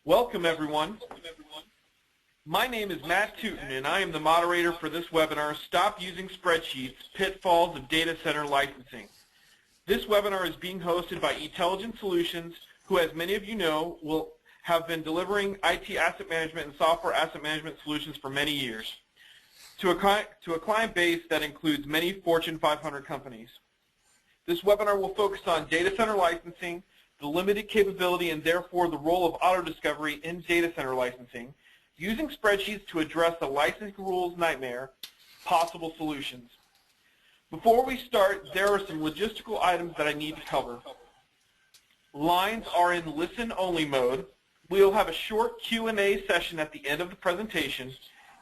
Welcome everyone. My name is Matt Tootin and I am the moderator for this webinar, Stop Using Spreadsheets, Pitfalls of Data Center Licensing. This webinar is being hosted by Intelligent Solutions, who, as many of you know, have been delivering IT asset management and software asset management solutions for many years to a client base that includes many Fortune 500 companies. This webinar will focus on data center licensing, the limited capability and therefore the role of auto-discovery in data center licensing, using spreadsheets to address the licensing rules nightmare, possible solutions. Before we start, there are some logistical items that I need to cover. Lines are in listen-only mode. We will have a short Q&A session at the end of the presentation.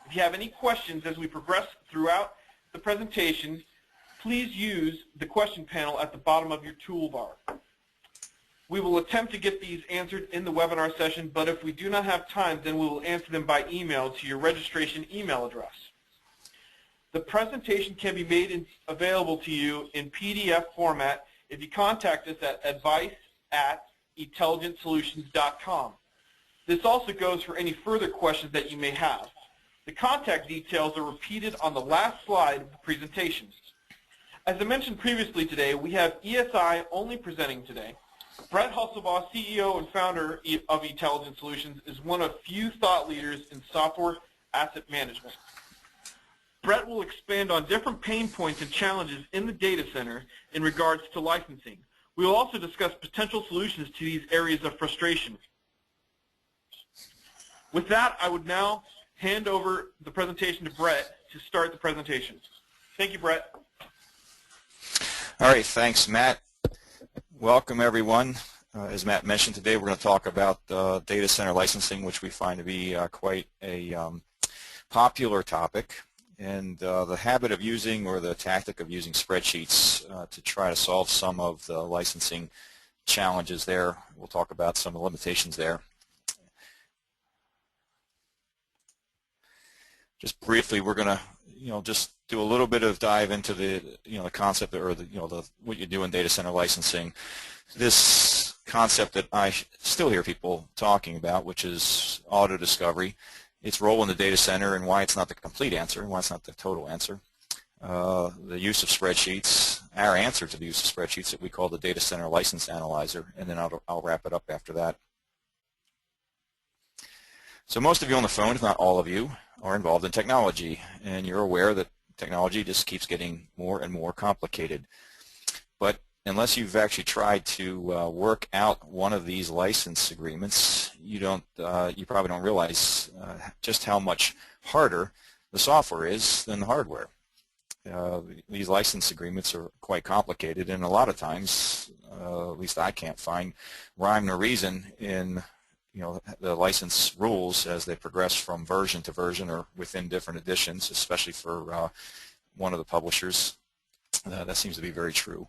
If you have any questions as we progress throughout the presentation, please use the question panel at the bottom of your toolbar. We will attempt to get these answered in the webinar session, but if we do not have time, then we will answer them by email to your registration email address. The presentation can be made available to you in PDF format if you contact us at advice@intelligentsolutions.com. This also goes for any further questions that you may have. The contact details are repeated on the last slide of the presentation. As I mentioned previously today, we have ESI only presenting today. Brett Hasselbaugh, CEO and founder of Intelligent Solutions, is one of few thought leaders in software asset management. Brett will expand on different pain points and challenges in the data center in regards to licensing. We will also discuss potential solutions to these areas of frustration. With that, I would now hand over the presentation to Brett to start the presentation. Thank you, Brett. All right, thanks, Matt. Welcome, everyone. As Matt mentioned, today we're going to talk about data center licensing, which we find to be quite a popular topic. And the habit of using, or the tactic of using spreadsheets to try to solve some of the licensing challenges there. We'll talk about some of the limitations there. Just briefly, we're going to, just do a little bit of dive into the, the concept, or what you do in data center licensing. This concept that I still hear people talking about, which is auto discovery, its role in the data center and why it's not the complete answer, and why it's not the total answer. The use of spreadsheets, our answer to the use of spreadsheets that we call the data center license analyzer, and then I'll wrap it up after that. So most of you on the phone, if not all of you, are involved in technology, and you're aware that technology just keeps getting more and more complicated. But unless you've actually tried to work out one of these license agreements, you probably don't realize just how much harder the software is than the hardware. These license agreements are quite complicated, and a lot of times, at least I can't find rhyme or reason in the license rules as they progress from version to version or within different editions, especially for one of the publishers. That seems to be very true.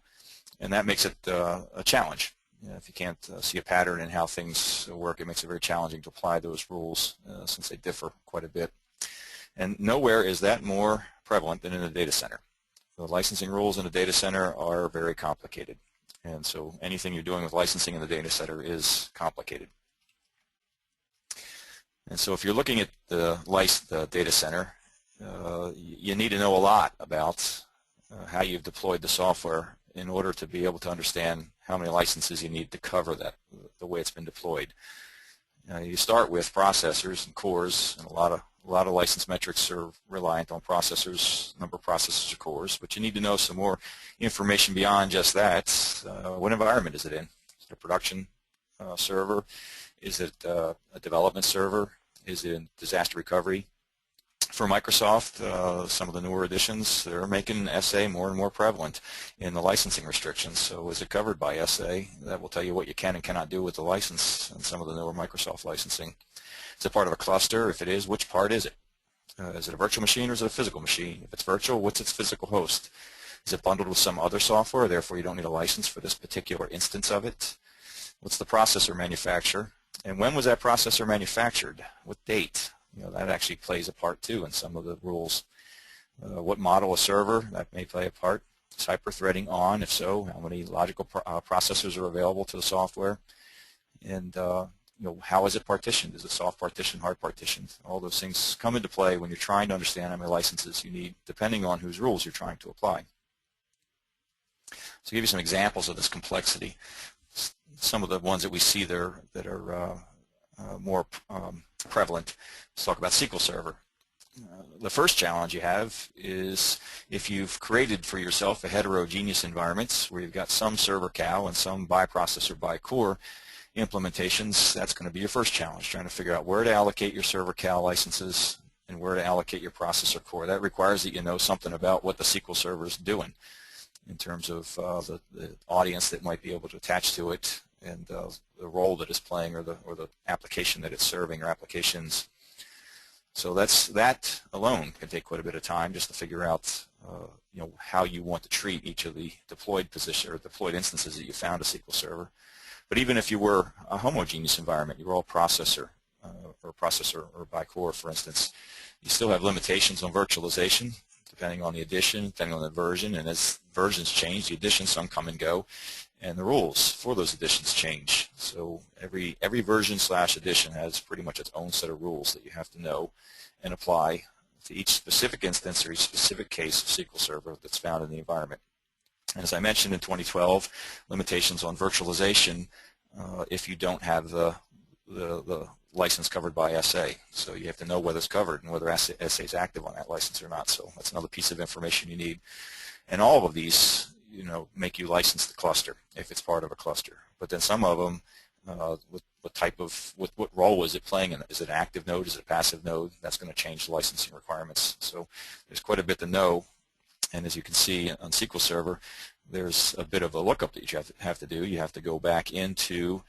And that makes it a challenge. If you can't see a pattern in how things work, it makes it very challenging to apply those rules since they differ quite a bit. And nowhere is that more prevalent than in a data center. The licensing rules in a data center are very complicated. And so anything you're doing with licensing in the data center is complicated. And so if you're looking at the data center, you need to know a lot about how you've deployed the software in order to be able to understand how many licenses you need to cover that, the way it's been deployed. You start with processors and cores, and a lot of license metrics are reliant on processors, number of processors or cores, but you need to know some more information beyond just that. What environment is it in? Is it a production server? Is it a development server? Is it in disaster recovery? For Microsoft, some of the newer editions, they're making SA more and more prevalent in the licensing restrictions. So is it covered by SA? That will tell you what you can and cannot do with the license and some of the newer Microsoft licensing. Is it part of a cluster? If it is, which part is it? Is it a virtual machine or is it a physical machine? If it's virtual, what's its physical host? Is it bundled with some other software, therefore you don't need a license for this particular instance of it? What's the processor manufacturer? And when was that processor manufactured? What date? That actually plays a part too in some of the rules. What model of server? That may play a part. Is hyper-threading on? If so, how many logical processors are available to the software? And how is it partitioned? Is it soft partitioned, hard partitioned? All those things come into play when you're trying to understand how many licenses you need, depending on whose rules you're trying to apply. So, give you some examples of this complexity. Some of the ones that we see there that are more prevalent. Let's talk about SQL Server. The first challenge you have is if you've created for yourself a heterogeneous environment where you've got some server cal and some by processor by core implementations. That's going to be your first challenge, trying to figure out where to allocate your server cal licenses and where to allocate your processor core. That requires that you know something about what the SQL Server is doing in terms of the audience that might be able to attach to it and the role that it's playing or the application that it's serving or applications. So that alone can take quite a bit of time just to figure out how you want to treat each of the deployed position or deployed instances that you found a SQL Server. But even if you were a homogeneous environment, you were all processor or by core, for instance, you still have limitations on virtualization depending on the edition, depending on the version, and as versions change, the additions some come and go, and the rules for those additions change. So every version / edition has pretty much its own set of rules that you have to know and apply to each specific instance or each specific case of SQL Server that's found in the environment. And as I mentioned in 2012, limitations on virtualization if you don't have the license covered by SA. So you have to know whether it's covered and whether SA is active on that license or not. So that's another piece of information you need. And all of these make you license the cluster if it's part of a cluster. But then some of them, what role is it playing in it? Is it an active node? Is it a passive node? That's going to change the licensing requirements. So there's quite a bit to know. And as you can see on SQL Server, there's a bit of a lookup that you have to do. You have to go back into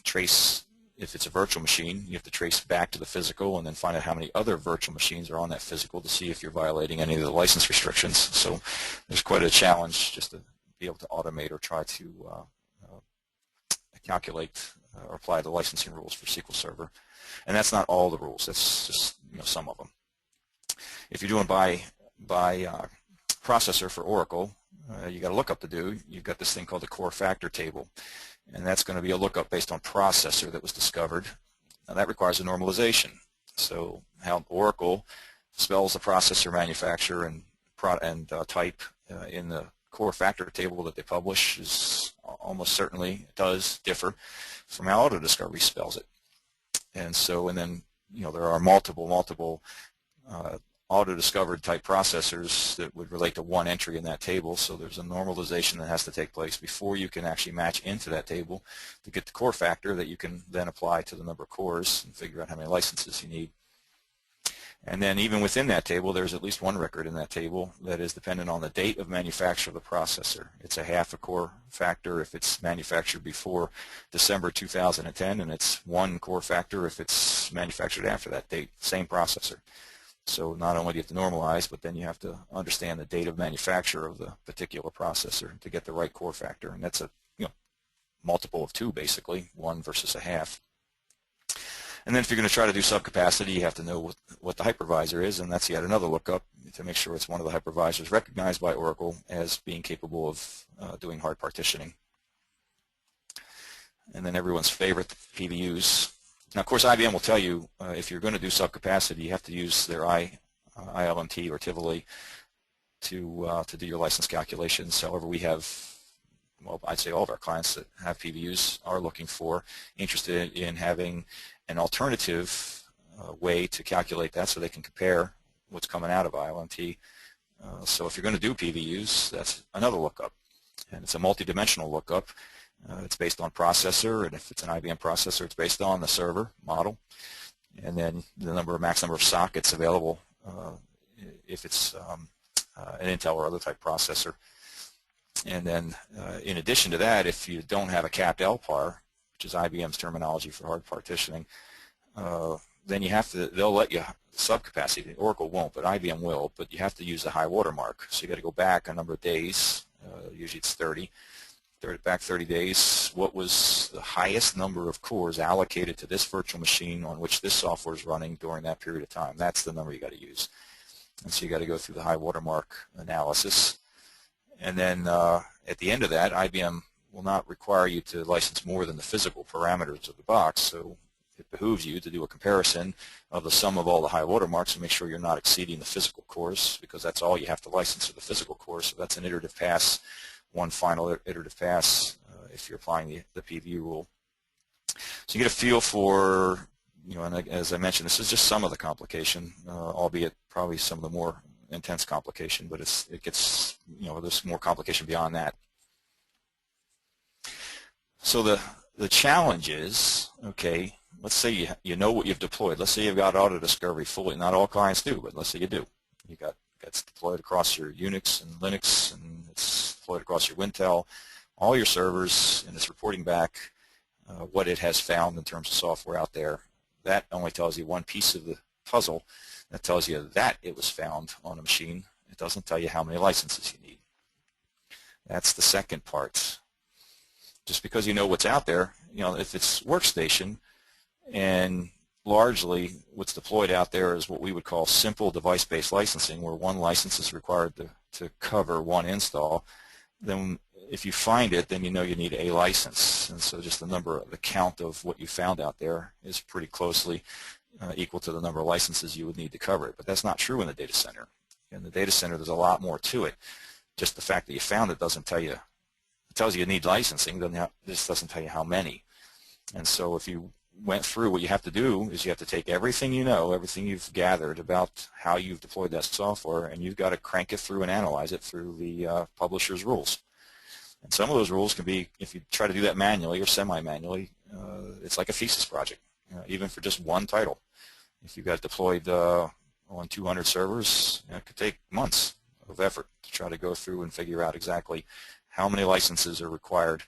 trace. If it's a virtual machine, you have to trace back to the physical and then find out how many other virtual machines are on that physical to see if you're violating any of the license restrictions. So there's quite a challenge just to be able to automate or try to calculate or apply the licensing rules for SQL Server. And that's not all the rules. That's just some of them. If you're doing by processor for Oracle, you got a lookup to do. You've got this thing called the core factor table. And that's going to be a lookup based on processor that was discovered. Now that requires a normalization. So how Oracle spells the processor manufacturer and type in the core factor table that they publish is almost certainly does differ from how Auto Discovery spells it. And then there are multiple auto-discovered type processors that would relate to one entry in that table, so there's a normalization that has to take place before you can actually match into that table to get the core factor that you can then apply to the number of cores and figure out how many licenses you need. And then even within that table, there's at least one record in that table that is dependent on the date of manufacture of the processor. It's a half a core factor if it's manufactured before December 2010, and it's one core factor if it's manufactured after that date, same processor. So not only do you have to normalize, but then you have to understand the date of manufacture of the particular processor to get the right core factor, and that's a multiple of 2 basically, 1 versus a half. And then if you're going to try to do subcapacity, you have to know what the hypervisor is, and that's yet another lookup to make sure it's one of the hypervisors recognized by Oracle as being capable of doing hard partitioning. And then everyone's favorite, PVUs. Now, of course, IBM will tell you if you're going to do subcapacity, you have to use their ILMT or Tivoli to do your license calculations. However, we have, well, I'd say all of our clients that have PVUs are interested in having an alternative way to calculate that so they can compare what's coming out of ILMT. So if you're going to do PVUs, that's another lookup, and it's a multidimensional lookup. It's based on processor, and if it's an IBM processor, it's based on the server model, and then the max number of sockets available if it's an Intel or other type processor. And then in addition to that, if you don't have a capped LPAR, which is IBM's terminology for hard partitioning, then they'll let you subcapacity. Oracle won't, but IBM will, but you have to use the high water mark. So you got to go back a number of days, usually it's 30. Back 30 days, what was the highest number of cores allocated to this virtual machine on which this software is running during that period of time? That's the number you got to use. And so you got to go through the high watermark analysis. And then at the end of that, IBM will not require you to license more than the physical parameters of the box, so it behooves you to do a comparison of the sum of all the high water marks and make sure you're not exceeding the physical cores, because that's all you have to license for the physical cores. So that's an iterative pass, one final iterative pass if you're applying the PV rule. So you get a feel for, and as I mentioned, this is just some of the complication, albeit probably some of the more intense complication, but it gets, there's more complication beyond that. So the challenge is, okay, let's say you know what you've deployed. Let's say you've got auto discovery fully. Not all clients do, but let's say you do. It's deployed across your Unix and Linux, and it's deployed across your Wintel, all your servers, and it's reporting back what it has found in terms of software out there. That only tells you one piece of the puzzle. That tells you that it was found on a machine. It doesn't tell you how many licenses you need. That's the second part. Just because you know what's out there, if it's workstation, and largely what's deployed out there is what we would call simple device-based licensing, where one license is required to cover one install, then if you find it, then you know you need a license. And so just the count of what you found out there is pretty closely equal to the number of licenses you would need to cover it. But that's not true in the data center. In the data center, there's a lot more to it. Just the fact that you found it doesn't tell you. It tells you need licensing, this doesn't tell you how many. And so if you went through, what you have to do is you have to take everything you know, everything you've gathered about how you've deployed that software, and you've got to crank it through and analyze it through the publisher's rules. And some of those rules can be, if you try to do that manually or semi-manually, it's like a thesis project, even for just one title. If you've got it deployed on 200 servers, it could take months of effort to try to go through and figure out exactly how many licenses are required,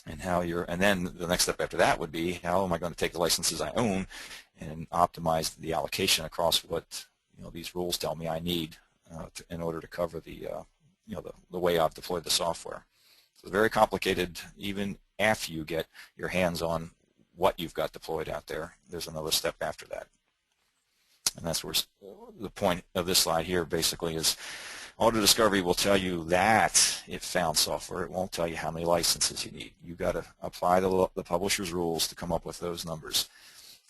and and then the next step after that would be, how am I going to take the licenses I own and optimize the allocation across what these rules tell me I need in order to cover the way I've deployed the software. So it's very complicated. Even after you get your hands on what you've got deployed out there, there's another step after that. And that's where the point of this slide here basically is, auto discovery will tell you that it found software. It won't tell you how many licenses you need. You've got to apply the publisher's rules to come up with those numbers.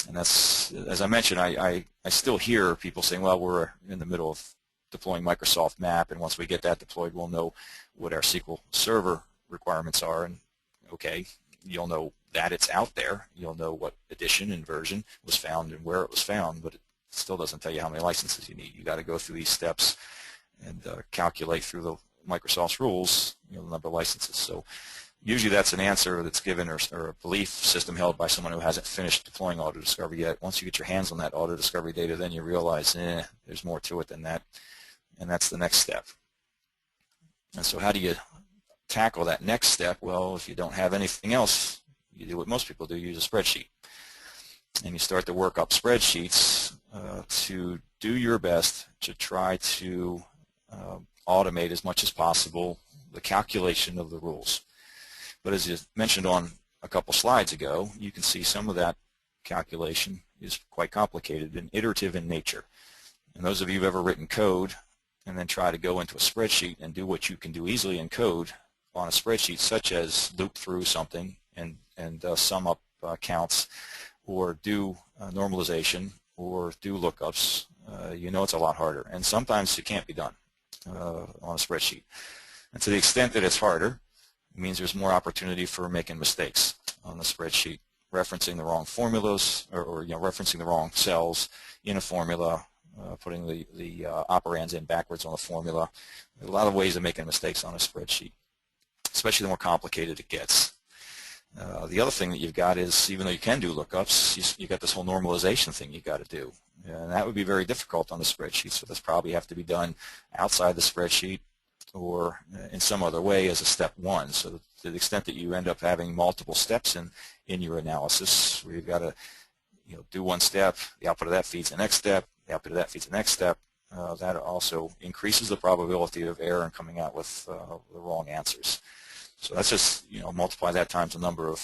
And that's, as I mentioned, I still hear people saying, well, we're in the middle of deploying Microsoft Map, and once we get that deployed, we'll know what our SQL Server requirements are. And okay, you'll know that it's out there. You'll know what edition and version was found and where it was found, but it still doesn't tell you how many licenses you need. You got to go through these steps and calculate through the Microsoft's rules, the number of licenses. So usually that's an answer that's given, or a belief system held by someone who hasn't finished deploying auto discovery yet. Once you get your hands on that auto discovery data, then you realize, there's more to it than that, and that's the next step. And so how do you tackle that next step? Well, if you don't have anything else, you do what most people do, use a spreadsheet. And you start to work up spreadsheets to do your best to try to automate as much as possible the calculation of the rules. But as you mentioned on a couple slides ago, you can see some of that calculation is quite complicated and iterative in nature. And those of you who have ever written code and then try to go into a spreadsheet and do what you can do easily in code on a spreadsheet, such as loop through something and sum up counts, or do normalization, or do lookups, you know it's a lot harder. And sometimes it can't be done on a spreadsheet. And to the extent that it's harder, it means there's more opportunity for making mistakes on the spreadsheet, referencing the wrong formulas, or referencing the wrong cells in a formula, putting the operands in backwards on a formula. There's a lot of ways of making mistakes on a spreadsheet, especially the more complicated it gets. The other thing that you've got is, even though you can do lookups, you've got this whole normalization thing you've got to do. And that would be very difficult on the spreadsheet, so this probably have to be done outside the spreadsheet or in some other way as a step one. So to the extent that you end up having multiple steps in your analysis, where you've got to do one step, the output of that feeds the next step, the output of that feeds the next step, that also increases the probability of error and coming out with the wrong answers. So that's just, multiply that times the number of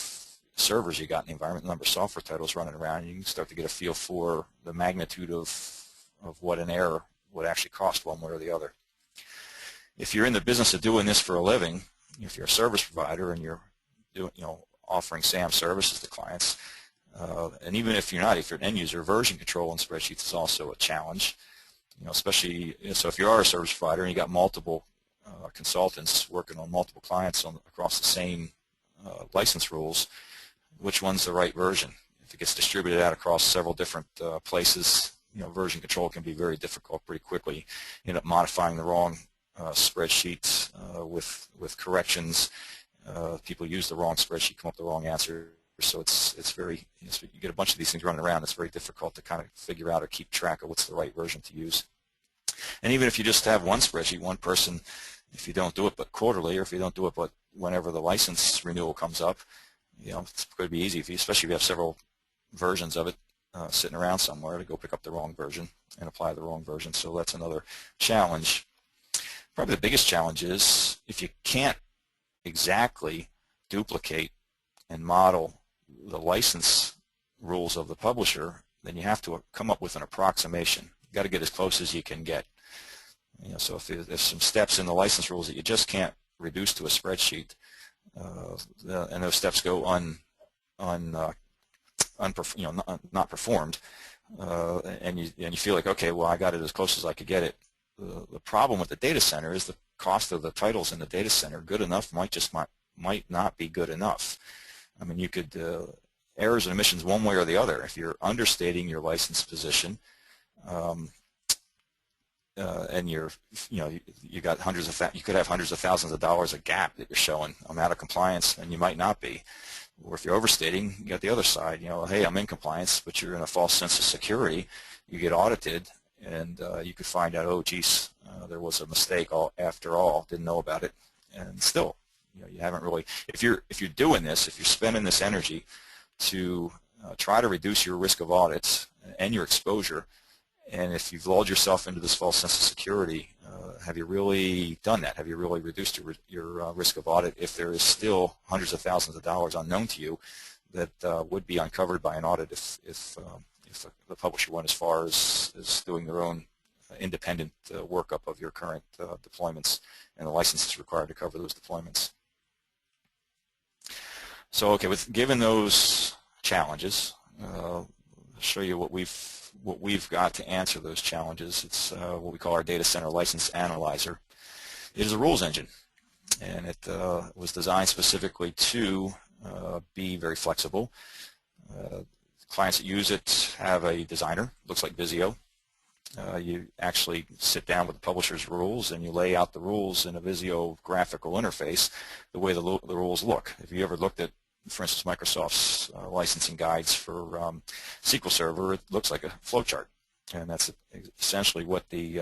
servers you got in the environment, the number of software titles running around, and you can start to get a feel for the magnitude of what an error would actually cost one way or the other. If you're in the business of doing this for a living, if you're a service provider and you're offering SAM services to clients. And even if you're not, if you're an end user, version control in spreadsheets is also a challenge. Especially so if you are a service provider and you got multiple consultants working on multiple clients across the same license rules, which one's the right version? If it gets distributed out across several different places, version control can be very difficult pretty quickly. You end up modifying the wrong spreadsheets with corrections. People use the wrong spreadsheet, come up with the wrong answer. So it's very, so you get a bunch of these things running around. It's very difficult to kind of figure out or keep track of what's the right version to use. And even if you just have one spreadsheet, one person, if you don't do it but quarterly, or if you don't do it but whenever the license renewal comes up, it's going to be easy, especially if you have several versions of it sitting around somewhere, to go pick up the wrong version and apply the wrong version. So that's another challenge. Probably the biggest challenge is if you can't exactly duplicate and model the license rules of the publisher, then you have to come up with an approximation. You've got to get as close as you can get. So if there's some steps in the license rules that you just can't reduce to a spreadsheet, and those steps go not performed, and you feel like, okay, well, I got it as close as I could get it. The problem with the data center is the cost of the titles in the data center. Good enough might not be good enough. I mean, you could errors and omissions one way or the other. If you're understating your license position, and you got you could have hundreds of thousands of dollars of gap that you're showing. I'm out of compliance, and you might not be. Or if you're overstating, you got the other side. Hey, I'm in compliance, but you're in a false sense of security. You get audited, and you could find out, oh, geez, there was a mistake. After all, didn't know about it, and still, you haven't really. If you're doing this, if you're spending this energy to try to reduce your risk of audits and your exposure, and if you've lulled yourself into this false sense of security, have you really done that? Have you really reduced your risk of audit if there is still hundreds of thousands of dollars unknown to you that would be uncovered by an audit if the publisher went as far as doing their own independent workup of your current deployments and the licenses required to cover those deployments? So, okay, given those challenges, I'll show you what we've got to answer those challenges. It's what we call our data center license analyzer. It is a rules engine, and it was designed specifically to be very flexible. Clients that use it have a designer, looks like Visio. You actually sit down with the publisher's rules and you lay out the rules in a Visio graphical interface the way the rules look. If you ever looked at, for instance, Microsoft's licensing guides for SQL Server, it looks like a flowchart, and that's essentially what the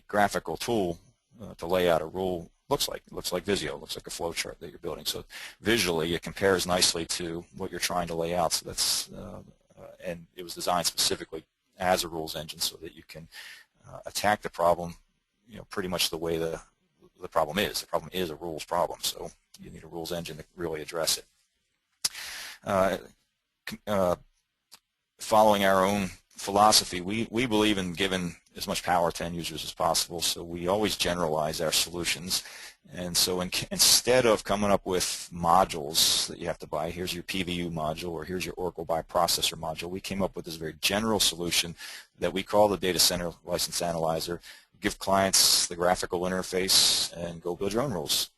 graphical tool to lay out a rule looks like. It looks like Visio. It looks like a flowchart that you're building. So visually, it compares nicely to what you're trying to lay out. So that's and it was designed specifically as a rules engine so that you can attack the problem, pretty much the way the problem is. The problem is a rules problem, so you need a rules engine to really address it. Following our own philosophy, we believe in giving as much power to end users as possible, so we always generalize our solutions. And so instead of coming up with modules that you have to buy, here's your PVU module or here's your Oracle Bioprocessor module, we came up with this very general solution that we call the Data Center License Analyzer. Give clients the graphical interface and go build your own rules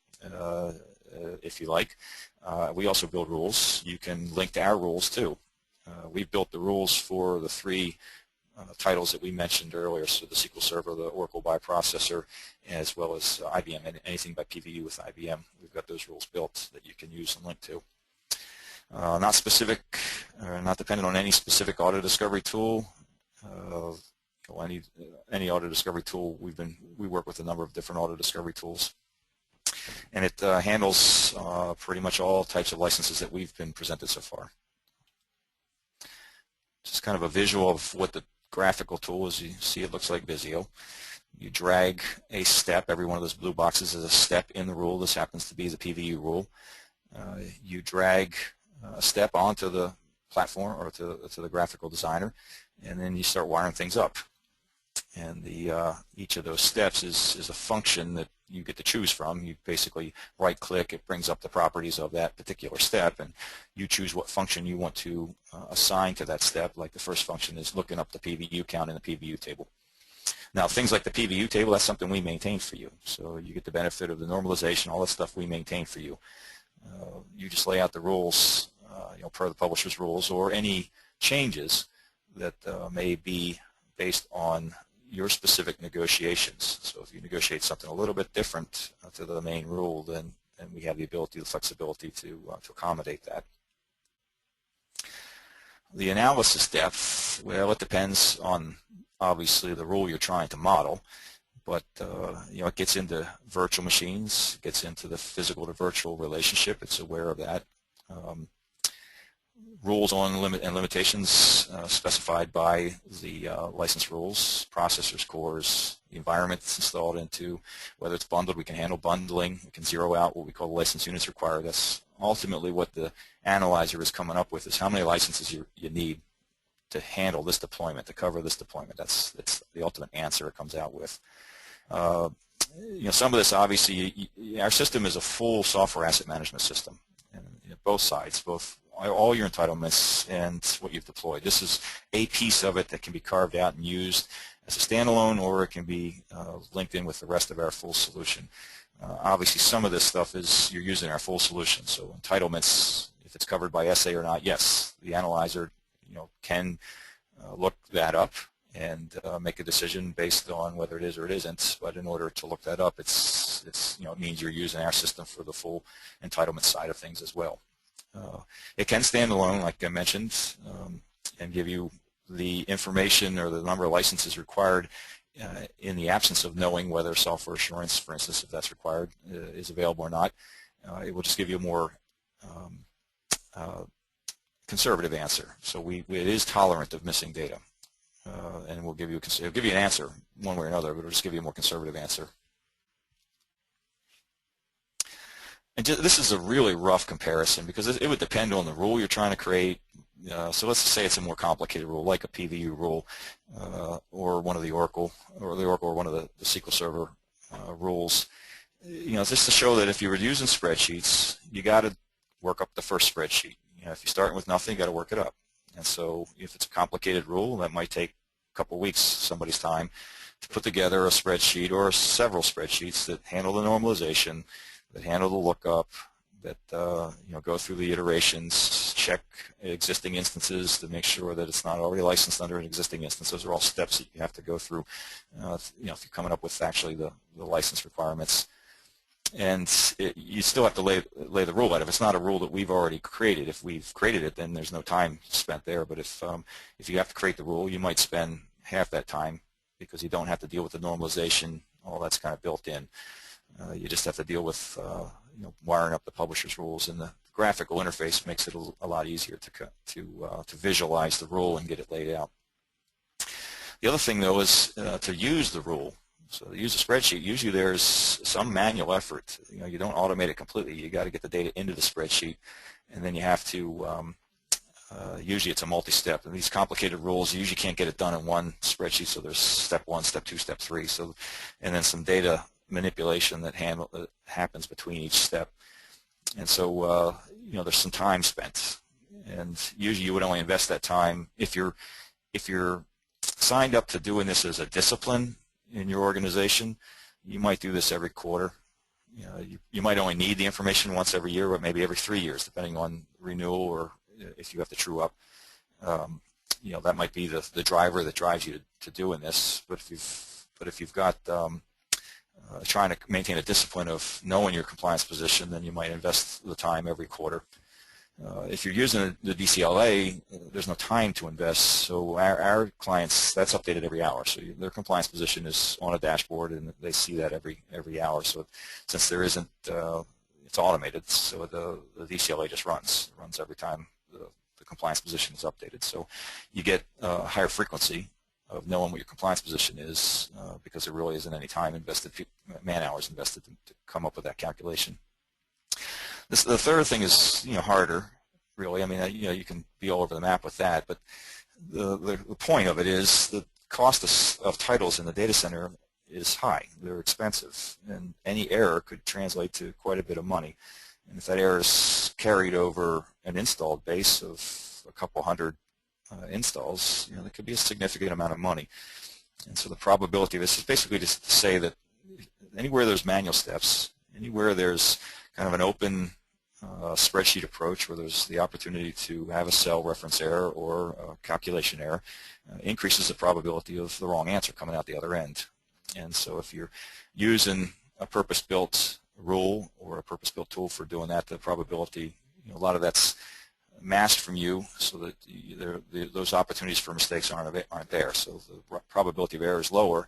if you like. We also build rules. You can link to our rules too. We've built the rules for the three titles that we mentioned earlier, so the SQL Server, the Oracle Bioprocessor, as well as IBM, and anything by PVU with IBM. We've got those rules built that you can use and link to. Not specific, not dependent on any specific auto discovery tool. Any auto discovery tool, we work with a number of different auto discovery tools, and it handles pretty much all types of licenses that we've been presented so far. Just kind of a visual of what the graphical tool is. You see it looks like Visio. You drag a step. Every one of those blue boxes is a step in the rule. This happens to be the PVU rule. You drag a step onto the platform or to the graphical designer, and then you start wiring things up. And each of those steps is a function that you get to choose from. You basically right-click, it brings up the properties of that particular step, and you choose what function you want to assign to that step. Like the first function is looking up the PVU count in the PVU table. Now, things like the PVU table, that's something we maintain for you. So you get the benefit of the normalization, all that stuff we maintain for you. You just lay out the rules, per the publisher's rules, or any changes that may be based on your specific negotiations. So if you negotiate something a little bit different to the main rule, then we have the ability, the flexibility to accommodate that. The analysis depth, well, it depends on obviously the rule you're trying to model, but it gets into virtual machines, it gets into the physical to virtual relationship. It's aware of that. Rules on and limitations specified by the license rules, processors, cores, the environment it's installed into, whether it's bundled, we can handle bundling, we can zero out what we call the license units required. That's ultimately what the analyzer is coming up with, is how many licenses you need to handle this deployment, to cover this deployment. That's the ultimate answer it comes out with. Some of this, obviously, our system is a full software asset management system, and both sides, all your entitlements and what you've deployed. This is a piece of it that can be carved out and used as a standalone, or it can be linked in with the rest of our full solution. Obviously, some of this stuff is you're using our full solution. So entitlements, if it's covered by SA or not, yes, the analyzer can look that up and make a decision based on whether it is or it isn't. But in order to look that up, it means you're using our system for the full entitlement side of things as well. It can stand alone, like I mentioned, and give you the information or the number of licenses required in the absence of knowing whether software assurance, for instance, if that's required, is available or not. It will just give you a more conservative answer. So it is tolerant of missing data, and it'll give you an answer one way or another, but it'll just give you a more conservative answer. And this is a really rough comparison because it would depend on the rule you're trying to create. So let's say it's a more complicated rule, like a PVU rule, or one of the Oracle, or one of the SQL Server rules. Just to show that if you were using spreadsheets, you got to work up the first spreadsheet. If you're starting with nothing, you got to work it up. And so if it's a complicated rule, that might take a couple weeks, somebody's time, to put together a spreadsheet or several spreadsheets that handle the normalization, that handle the lookup, that go through the iterations, check existing instances to make sure that it's not already licensed under an existing instance. Those are all steps that you have to go through if you're coming up with actually the license requirements. And you still have to lay the rule out. If it's not a rule that we've already created, if we've created it, then there's no time spent there. But if you have to create the rule, you might spend half that time because you don't have to deal with the normalization. All that's kind of built in. You just have to deal with wiring up the publisher's rules, and the graphical interface makes it a lot easier to visualize the rule and get it laid out. The other thing, though, is to use the rule. So to use a spreadsheet, usually there's some manual effort. You don't automate it completely. You got to get the data into the spreadsheet, and then you have to. Usually it's a multi-step, and these complicated rules, you usually can't get it done in one spreadsheet. So there's step 1, step 2, step 3. So, and then some data manipulation that happens between each step. And so there's some time spent, and usually you would only invest that time if you're signed up to doing this as a discipline in your organization. You might do this every quarter. You might only need the information once every year, but maybe every 3 years, depending on renewal or if you have to true up. That might be the driver that drives you to doing this. But if you've got trying to maintain a discipline of knowing your compliance position, then you might invest the time every quarter. If you're using the DCLA, there's no time to invest. So our clients, that's updated every hour. So their compliance position is on a dashboard, and they see that every hour. So since there isn't, it's automated. So the DCLA just runs every time the compliance position is updated. So you get a higher frequency of knowing what your compliance position is because there really isn't any time invested, man hours invested to come up with that calculation. The third thing is harder, really. I mean, you can be all over the map with that, but the point of it is that cost of titles in the data center is high. They're expensive, and any error could translate to quite a bit of money. And if that error is carried over an installed base of a couple hundred installs, that could be a significant amount of money. And so the probability of this is basically just to say that anywhere there's manual steps, anywhere there's kind of an open spreadsheet approach where there's the opportunity to have a cell reference error or a calculation error, increases the probability of the wrong answer coming out the other end. And so if you're using a purpose-built rule or a purpose-built tool for doing that, the probability, a lot of that's masked from you, so that those opportunities for mistakes aren't there. So the probability of error is lower.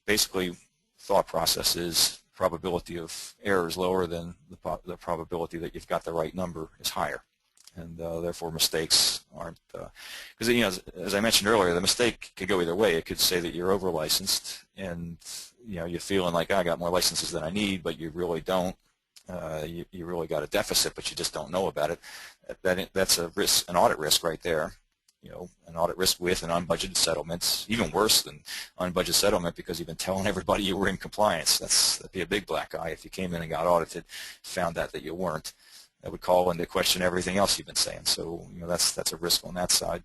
Basically, thought process is probability of error is lower than the probability that you've got the right number is higher, and therefore mistakes aren't. Because as I mentioned earlier, the mistake could go either way. It could say that you're over licensed, and you're feeling like I got more licenses than I need, but you really don't. You really got a deficit, but you just don't know about it. That's a risk, an audit risk right there. An audit risk with an unbudgeted settlement, even worse than unbudgeted settlement because you've been telling everybody you were in compliance. That'd be a big black eye if you came in and got audited, found out that you weren't. That would call into question everything else you've been saying. So that's a risk on that side.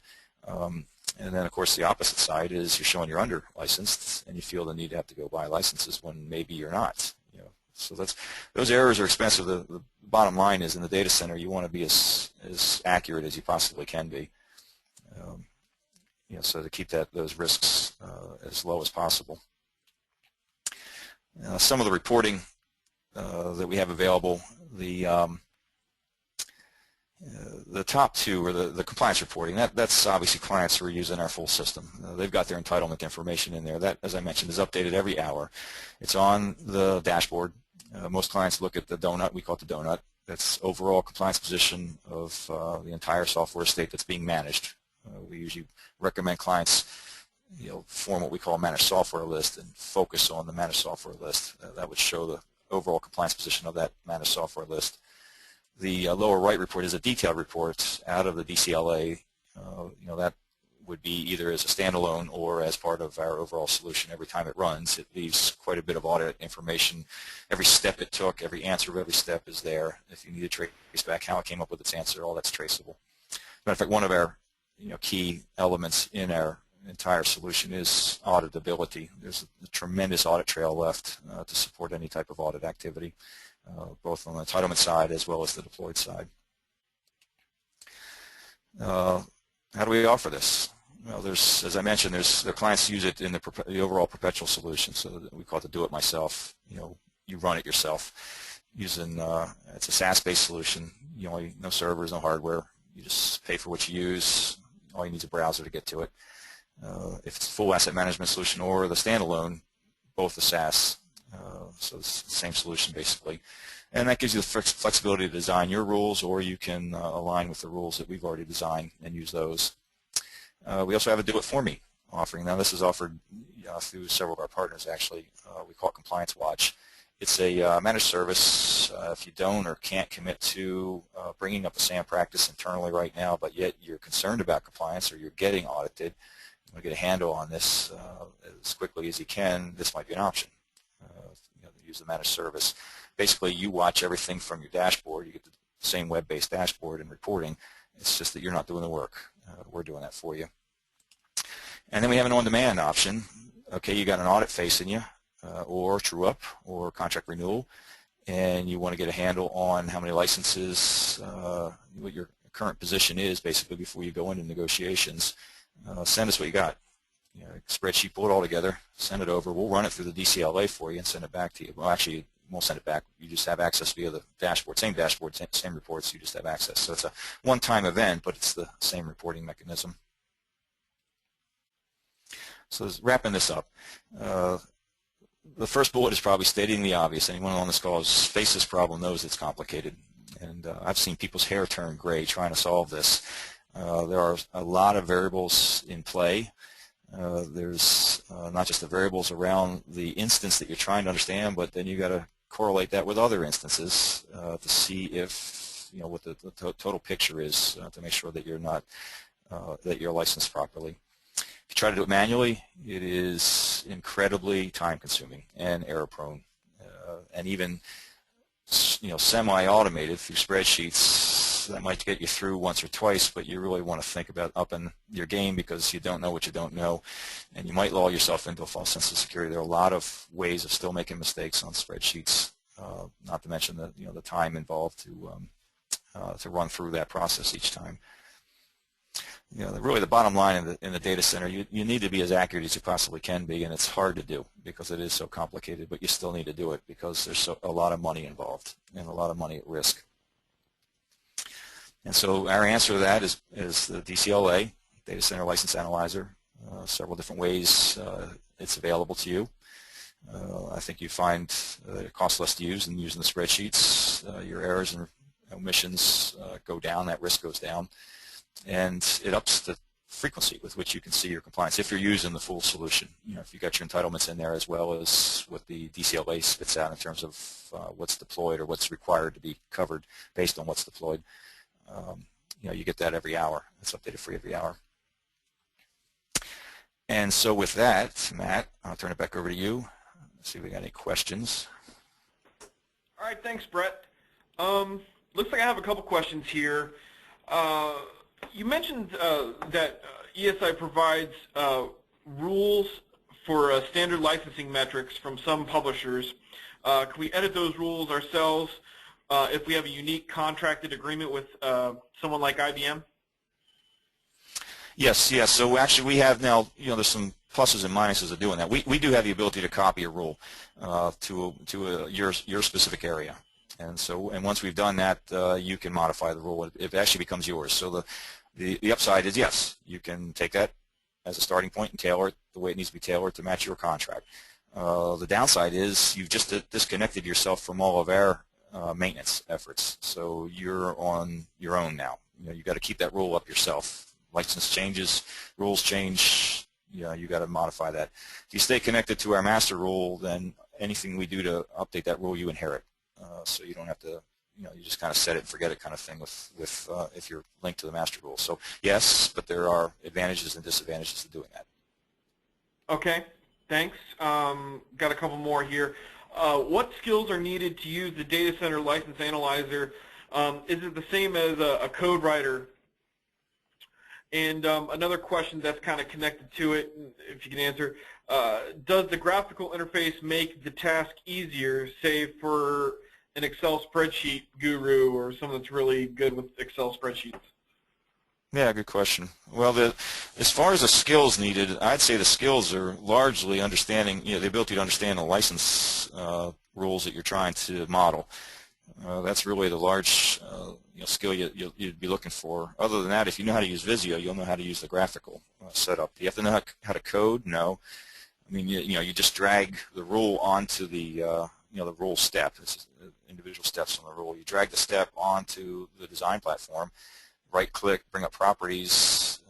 And then of course the opposite side is you're showing you're under licensed and you feel the need to have to go buy licenses when maybe you're not. So those errors are expensive. The bottom line is in the data center you want to be as accurate as you possibly can be. So to keep those risks as low as possible. Some of the reporting that we have available, the top two are the compliance reporting. That's obviously clients who are using our full system. They've got their entitlement information in there. That, as I mentioned, is updated every hour. It's on the dashboard. Most clients look at the donut. We call it the donut. That's overall compliance position of the entire software estate that's being managed. We usually recommend clients form what we call a managed software list and focus on the managed software list. That would show the overall compliance position of that managed software list. The lower right report is a detailed report out of the DCLA. That would be either as a standalone or as part of our overall solution. Every time it runs, it leaves quite a bit of audit information. Every step it took, every answer of every step is there. If you need to trace back how it came up with its answer, all that's traceable. As a matter of fact, one of our key elements in our entire solution is auditability. There's a tremendous audit trail left to support any type of audit activity, both on the entitlement side as well as the deployed side. How do we offer this? Well, as I mentioned, the clients use it in the overall perpetual solution, so we call it the do-it-myself. You run it yourself using it's a SaaS-based solution. No servers, no hardware. You just pay for what you use. All you need is a browser to get to it. If it's a full asset management solution or the standalone, both the SaaS. So it's the same solution basically. And that gives you the flexibility to design your rules, or you can align with the rules that we've already designed and use those. We also have a do-it-for-me offering. Now this is offered through several of our partners actually. We call it Compliance Watch. It's a managed service. If you don't or can't commit to bringing up a SAM practice internally right now, but yet you're concerned about compliance or you're getting audited, you want to get a handle on this as quickly as you can, this might be an option. Use the managed service. Basically, you watch everything from your dashboard. You get the same web-based dashboard and reporting. It's just that you're not doing the work. We're doing that for you. And then we have an on-demand option. Okay, you got an audit facing you, or true-up, or contract renewal, and you want to get a handle on how many licenses, what your current position is, basically, before you go into negotiations. Send us what you got. Spreadsheet, pull it all together, send it over. We'll run it through the DCLA for you and send it back to you. Well, actually, you won't send it back. You just have access via the dashboard. Same dashboard, same reports. You just have access. So it's a one-time event, but it's the same reporting mechanism. So wrapping this up, the first bullet is probably stating the obvious. Anyone on this call who's faced this problem knows it's complicated. And I've seen people's hair turn gray trying to solve this. There are a lot of variables in play. There's not just the variables around the instance that you're trying to understand, but then you got to correlate that with other instances to see if what the total picture is to make sure that you're not that you're licensed properly. If you try to do it manually, it is incredibly time-consuming and error-prone, and even semi-automated through spreadsheets. That might get you through once or twice, but you really want to think about upping your game because you don't know what you don't know, and you might lull yourself into a false sense of security. There are a lot of ways of still making mistakes on spreadsheets, not to mention the time involved to run through that process each time. Really the bottom line in the data center, you need to be as accurate as you possibly can be, and it's hard to do because it is so complicated, but you still need to do it because there's a lot of money involved and a lot of money at risk. And so our answer to that is the DCLA, Data Center License Analyzer, several different ways it's available to you. I think you find it costs less to use than using the spreadsheets. Your errors and omissions go down, that risk goes down, and it ups the frequency with which you can see your compliance if you're using the full solution. If you got your entitlements in there as well as what the DCLA spits out in terms of what's deployed or what's required to be covered based on what's deployed. You get that every hour. It's updated free every hour. And so with that, Matt, I'll turn it back over to you. Let's see if we got any questions. All right, thanks, Brett. Looks like I have a couple questions here. You mentioned that ESI provides rules for standard licensing metrics from some publishers. Can we edit those rules ourselves if we have a unique contracted agreement with someone like IBM? Yes. So actually we have now, there's some pluses and minuses of doing that. We do have the ability to copy a rule to your specific area. And once we've done that, you can modify the rule. It actually becomes yours. So the upside is, yes, you can take that as a starting point and tailor it the way it needs to be tailored to match your contract. The downside is you've just disconnected yourself from all of our maintenance efforts. So you're on your own now. You've got to keep that rule up yourself. License changes, rules change, you got to modify that. If you stay connected to our master rule, then anything we do to update that rule, you inherit. So you don't have to, you just kind of set it and forget it kind of thing with if you're linked to the master rule. So yes, but there are advantages and disadvantages to doing that. Okay, thanks. Got a couple more here. What skills are needed to use the Data Center License Analyzer? Is it the same as a code writer? And another question that's kind of connected to it, if you can answer, does the graphical interface make the task easier, say for an Excel spreadsheet guru or someone that's really good with Excel spreadsheets? Yeah, good question. Well, as far as the skills needed, I'd say the skills are largely understanding, the ability to understand the license rules that you're trying to model. That's really the large skill you'd be looking for. Other than that, if you know how to use Visio, you'll know how to use the graphical setup. Do you have to know how to code? No. I mean, you just drag the rule onto the the rule step. It's individual steps on the rule. You drag the step onto the design platform. Right-click, bring up properties.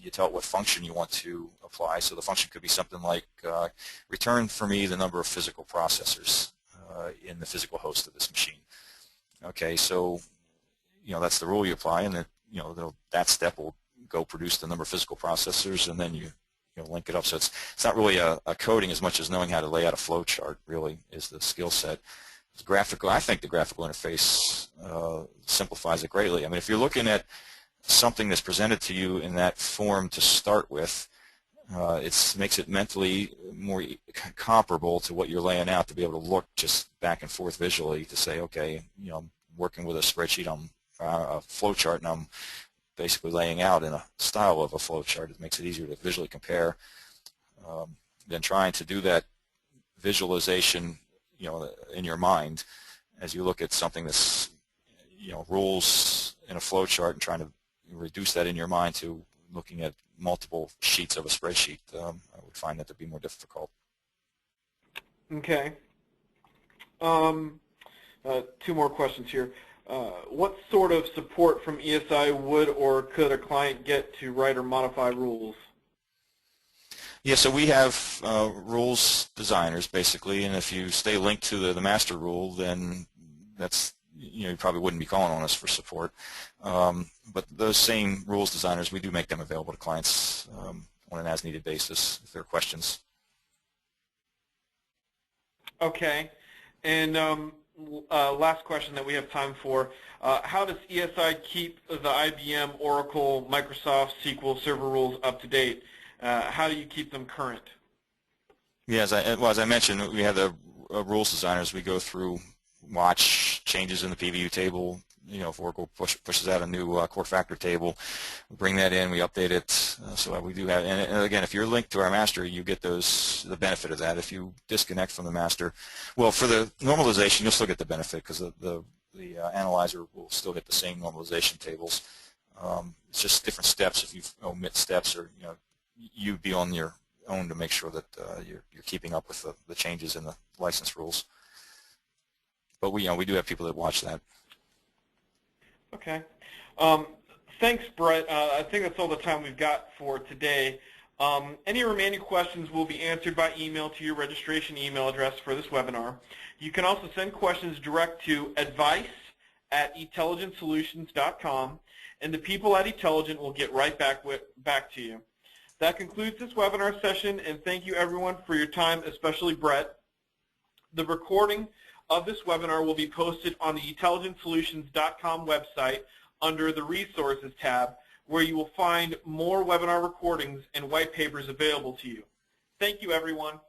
You tell it what function you want to apply. So the function could be something like return for me the number of physical processors in the physical host of this machine. Okay, so that's the rule you apply, and then that step will go produce the number of physical processors, and then you link it up. So it's not really a coding as much as knowing how to lay out a flow chart. Really, is the skill set. Graphical, I think the graphical interface simplifies it greatly. I mean, if you're looking at something that's presented to you in that form to start with, it makes it mentally more comparable to what you're laying out to be able to look just back and forth visually to say, okay, I'm working with a spreadsheet on a flow chart, and I'm basically laying out in a style of a flow chart. It makes it easier to visually compare than trying to do that visualization in your mind as you look at something that's rules in a flow chart and trying to reduce that in your mind to looking at multiple sheets of a spreadsheet. I would find that to be more difficult. Okay. Two more questions here. What sort of support from ESI would or could a client get to write or modify rules? Yeah, so we have rules designers basically, and if you stay linked to the master rule, then that's you probably wouldn't be calling on us for support. But those same rules designers, we do make them available to clients on an as-needed basis if there are questions. Okay. And last question that we have time for. How does ESI keep the IBM, Oracle, Microsoft, SQL server rules up to date? How do you keep them current? Yeah, as I mentioned, we have the rules designers. We go through, watch changes in the PVU table. You know, if Oracle pushes out a new core factor table, we bring that in, we update it. So we do have, and again, if you're linked to our master, you get the benefit of that. If you disconnect from the master, well, for the normalization, you'll still get the benefit because the analyzer will still get the same normalization tables. It's just different steps. If you omit steps, or you'd be on your own to make sure that you're keeping up with the changes in the license rules. But we do have people that watch that. Okay. Thanks, Brett. I think that's all the time we've got for today. Any remaining questions will be answered by email to your registration email address for this webinar. You can also send questions direct to advice@etelligentsolutions.com, and the people at Etelligent will get right back to you. That concludes this webinar session, and thank you everyone for your time, especially Brett. The recording of this webinar will be posted on the etelligentsolutions.com website under the Resources tab, where you will find more webinar recordings and white papers available to you. Thank you, everyone.